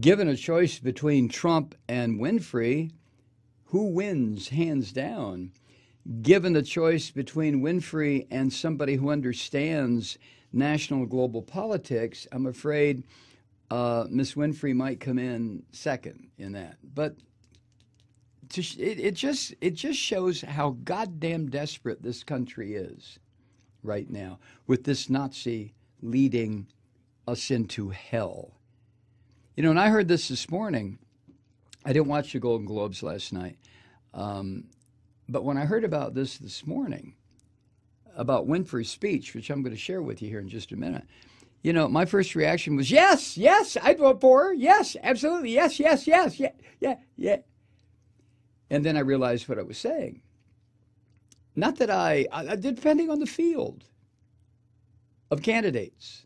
Given a choice between Trump and Winfrey, who wins hands down? Given the choice between Winfrey and somebody who understands national global politics, I'm afraid Miss Winfrey might come in second in that. But it just shows how goddamn desperate this country is right now, with this Nazi leading us into hell. You know, and I heard this morning. I didn't watch the Golden Globes last night. But when I heard about this morning, about Winfrey's speech, which I'm going to share with you here in just a minute, you know, my first reaction was, yes, I'd vote for her. Yes, absolutely. Yes, yeah. And then I realized what I was saying. Not that I depending on the field of candidates.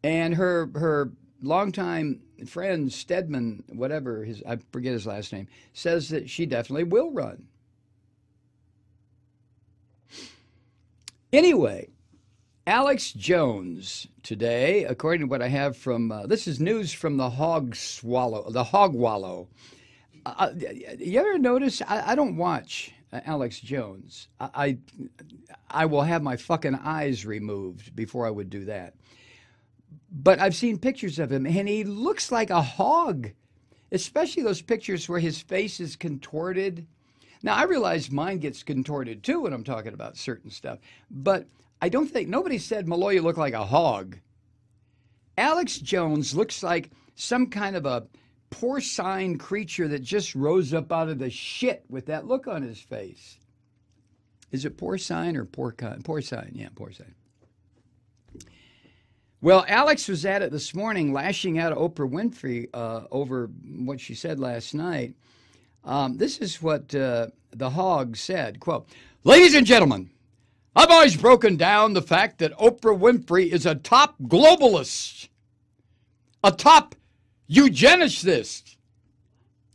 And her longtime friend, Stedman, whatever, I forget his last name, says that she definitely will run. Anyway, Alex Jones today, according to what I have from, this is news from the Hog Wallow. You ever notice, I don't watch Alex Jones. I will have my fucking eyes removed before I would do that. But I've seen pictures of him, and he looks like a hog, especially those pictures where his face is contorted. Now, I realize mine gets contorted, too, when I'm talking about certain stuff. But I don't think, nobody said, Malloy, you look like a hog. Alex Jones looks like some kind of a porcine creature that just rose up out of the shit with that look on his face. Is it porcine or porcine? Porcine, yeah, porcine. Well, Alex was at it this morning, lashing out at Oprah Winfrey over what she said last night. This is what the Hog said, quote, "Ladies and gentlemen, I've always broken down the fact that Oprah Winfrey is a top globalist, a top eugenicist."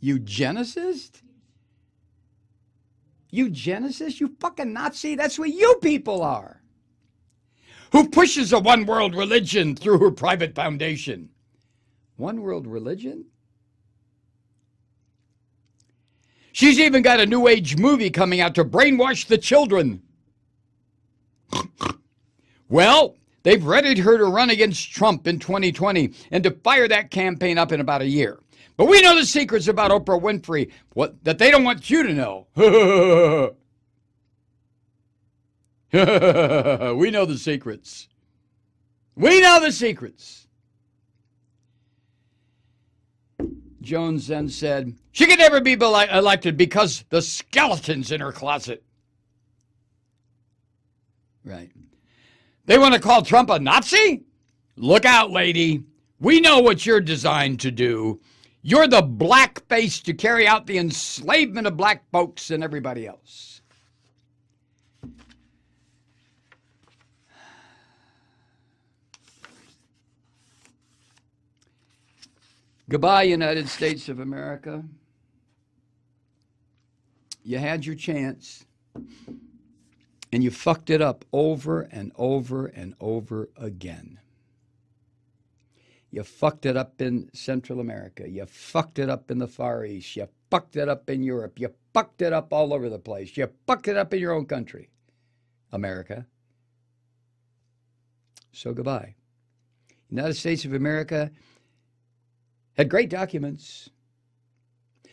Eugenicist? Eugenicist? You fucking Nazi? That's what you people are. Who pushes a one-world religion through her private foundation. One-world religion? She's even got a New Age movie coming out to brainwash the children. Well, they've readied her to run against Trump in 2020 and to fire that campaign up in about a year. But we know the secrets about Oprah Winfrey that they don't want you to know. We know the secrets. We know the secrets. Jones then said, she could never be elected because the skeleton's in her closet. Right. They want to call Trump a Nazi? Look out, lady. We know what you're designed to do. You're the blackface to carry out the enslavement of black folks and everybody else. Goodbye, United States of America. You had your chance, and you fucked it up over and over and over again. You fucked it up in Central America. You fucked it up in the Far East. You fucked it up in Europe. You fucked it up all over the place. You fucked it up in your own country, America. So goodbye. United States of America had great documents,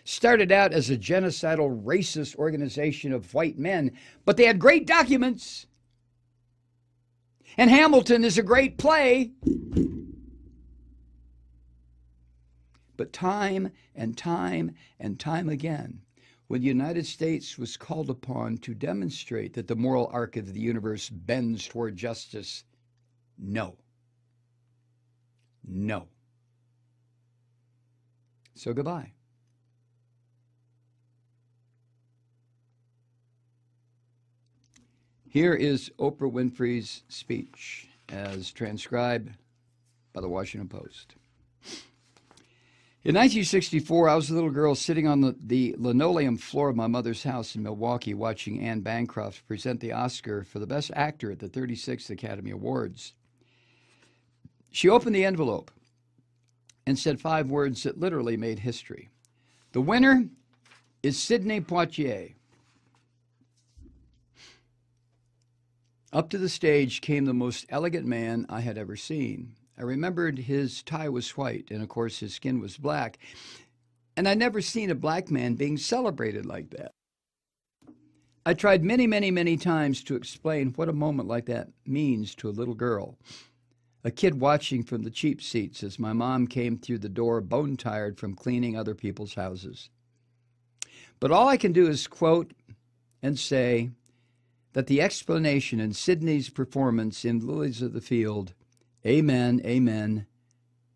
started out as a genocidal, racist organization of white men, but they had great documents. And Hamilton is a great play. But time and time and time again, when the United States was called upon to demonstrate that the moral arc of the universe bends toward justice, no. No. So goodbye. Here is Oprah Winfrey's speech as transcribed by the Washington Post. In 1964, I was a little girl sitting on the linoleum floor of my mother's house in Milwaukee watching Anne Bancroft present the Oscar for the Best Actor at the 36th Academy Awards. She opened the envelope and said 5 words that literally made history. The winner is Sidney Poitier. Up to the stage came the most elegant man I had ever seen. I remembered his tie was white, and of course his skin was black, and I'd never seen a black man being celebrated like that. I tried many times to explain what a moment like that means to a little girl, a kid watching from the cheap seats as my mom came through the door bone-tired from cleaning other people's houses. But all I can do is quote and say that the explanation in Sidney's performance in Lilies of the Field, amen, amen,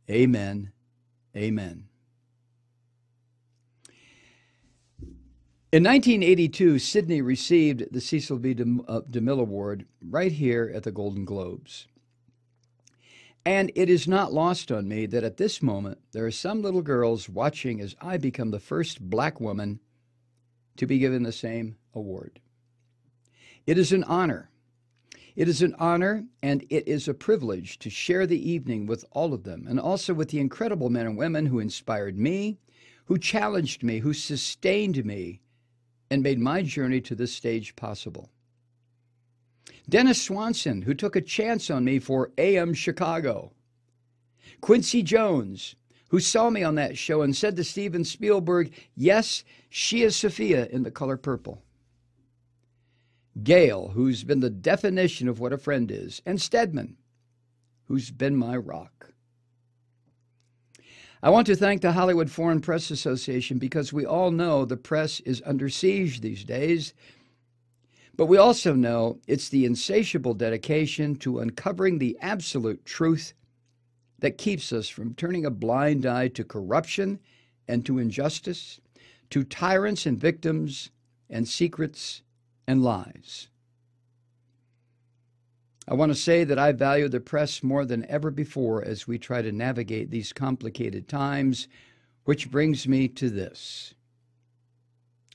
amen, amen. In 1982, Sidney received the Cecil B. DeMille Award right here at the Golden Globes. And it is not lost on me that at this moment, there are some little girls watching as I become the first black woman to be given the same award. It is an honor. It is an honor, and it is a privilege to share the evening with all of them, and also with the incredible men and women who inspired me, who challenged me, who sustained me, and made my journey to this stage possible. Dennis Swanson, who took a chance on me for AM Chicago. Quincy Jones, who saw me on that show and said to Steven Spielberg, yes, she is Sophia in The Color Purple. Gail, who's been the definition of what a friend is, and Stedman, who's been my rock. I want to thank the Hollywood Foreign Press Association because we all know the press is under siege these days, but we also know it's the insatiable dedication to uncovering the absolute truth that keeps us from turning a blind eye to corruption and to injustice, to tyrants and victims and secrets and lies. I want to say that I value the press more than ever before as we try to navigate these complicated times, which brings me to this.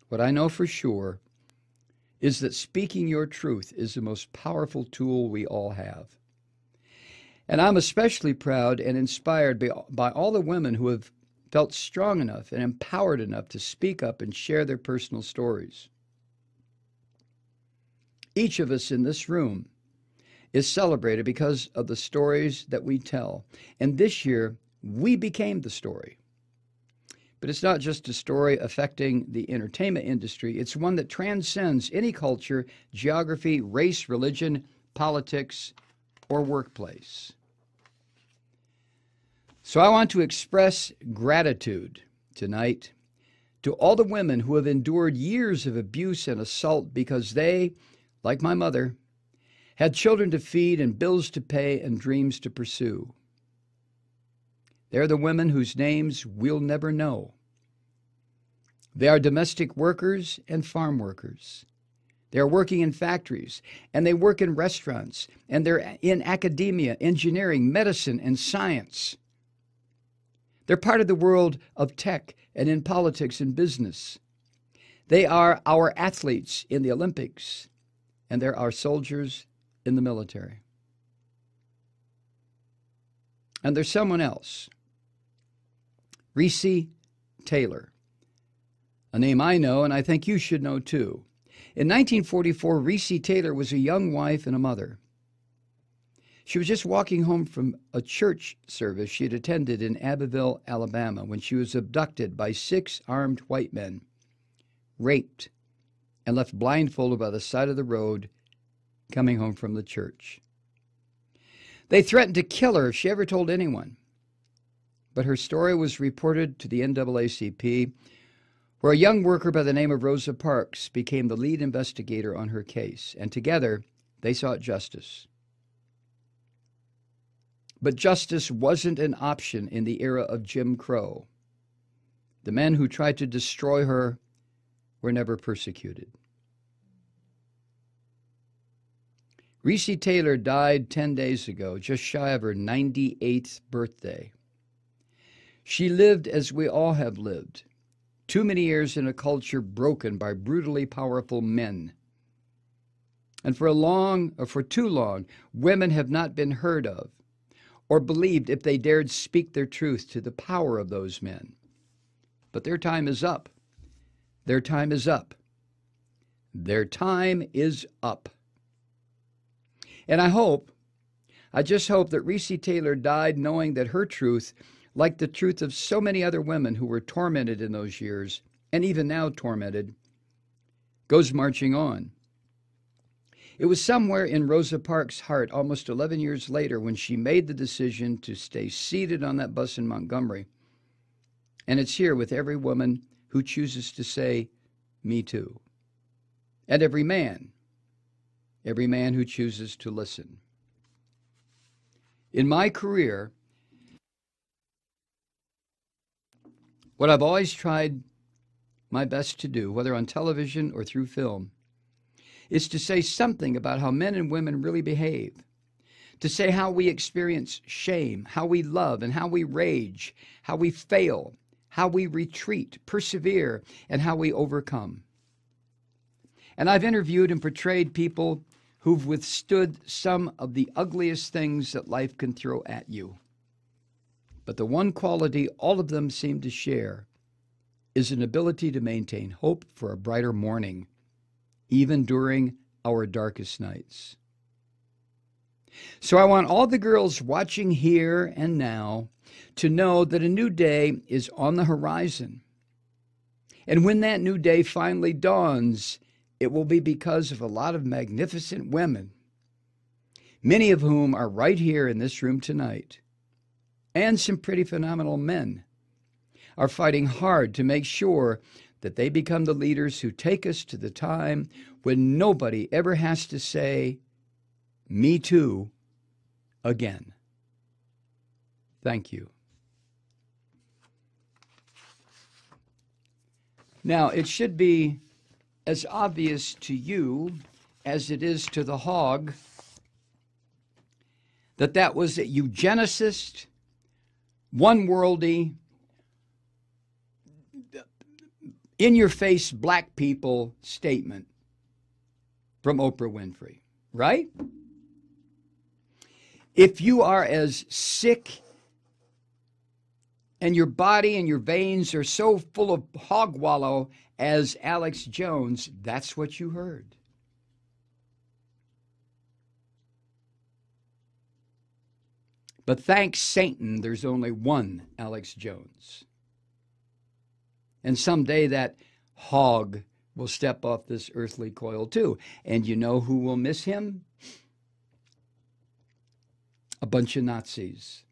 What I know for sure is that speaking your truth is the most powerful tool we all have. And I'm especially proud and inspired by all the women who have felt strong enough and empowered enough to speak up and share their personal stories. Each of us in this room is celebrated because of the stories that we tell. And this year, we became the story. But it's not just a story affecting the entertainment industry. It's one that transcends any culture, geography, race, religion, politics, or workplace. So I want to express gratitude tonight to all the women who have endured years of abuse and assault because they, like my mother, had children to feed and bills to pay and dreams to pursue. They're the women whose names we'll never know. They are domestic workers and farm workers. They are working in factories, and they work in restaurants, and they're in academia, engineering, medicine, and science. They're part of the world of tech and in politics and business. They are our athletes in the Olympics, and they're our soldiers in the military. And there's someone else, Reese Taylor, a name I know and I think you should know too. In 1944, Reese Taylor was a young wife and a mother. She was just walking home from a church service she had attended in Abbeville, Alabama, when she was abducted by 6 armed white men, raped, and left blindfolded by the side of the road coming home from the church. They threatened to kill her if she ever told anyone. But her story was reported to the NAACP, where a young worker by the name of Rosa Parks became the lead investigator on her case, and together they sought justice. But justice wasn't an option in the era of Jim Crow. The men who tried to destroy her were never persecuted. Reese Taylor died 10 days ago, just shy of her 98th birthday. She lived as we all have lived, too many years in a culture broken by brutally powerful men. And for too long, women have not been heard of or believed if they dared speak their truth to the power of those men. But their time is up. Their time is up. Their time is up. And I just hope that Reese Taylor died knowing that her truth, like the truth of so many other women who were tormented in those years, and even now tormented, goes marching on. It was somewhere in Rosa Parks' heart almost 11 years later when she made the decision to stay seated on that bus in Montgomery. And it's here with every woman who chooses to say, "Me too." And every man who chooses to listen. In my career, what I've always tried my best to do, whether on television or through film, is to say something about how men and women really behave, to say how we experience shame, how we love and how we rage, how we fail, how we retreat, persevere, and how we overcome. And I've interviewed and portrayed people who've withstood some of the ugliest things that life can throw at you. But the one quality all of them seem to share is an ability to maintain hope for a brighter morning, even during our darkest nights. So I want all the girls watching here and now to know that a new day is on the horizon. And when that new day finally dawns, it will be because of a lot of magnificent women, many of whom are right here in this room tonight, and some pretty phenomenal men, are fighting hard to make sure that they become the leaders who take us to the time when nobody ever has to say, "Me too," again. Thank you. Now, it should be as obvious to you as it is to the hog that that was a eugenicist, one-worldy, in-your-face black people statement from Oprah Winfrey, right? If you are as sick and your body and your veins are so full of hog wallow as Alex Jones, that's what you heard. But thanks Satan, there's only one Alex Jones. And someday that hog will step off this earthly coil too. And you know who will miss him? A bunch of Nazis.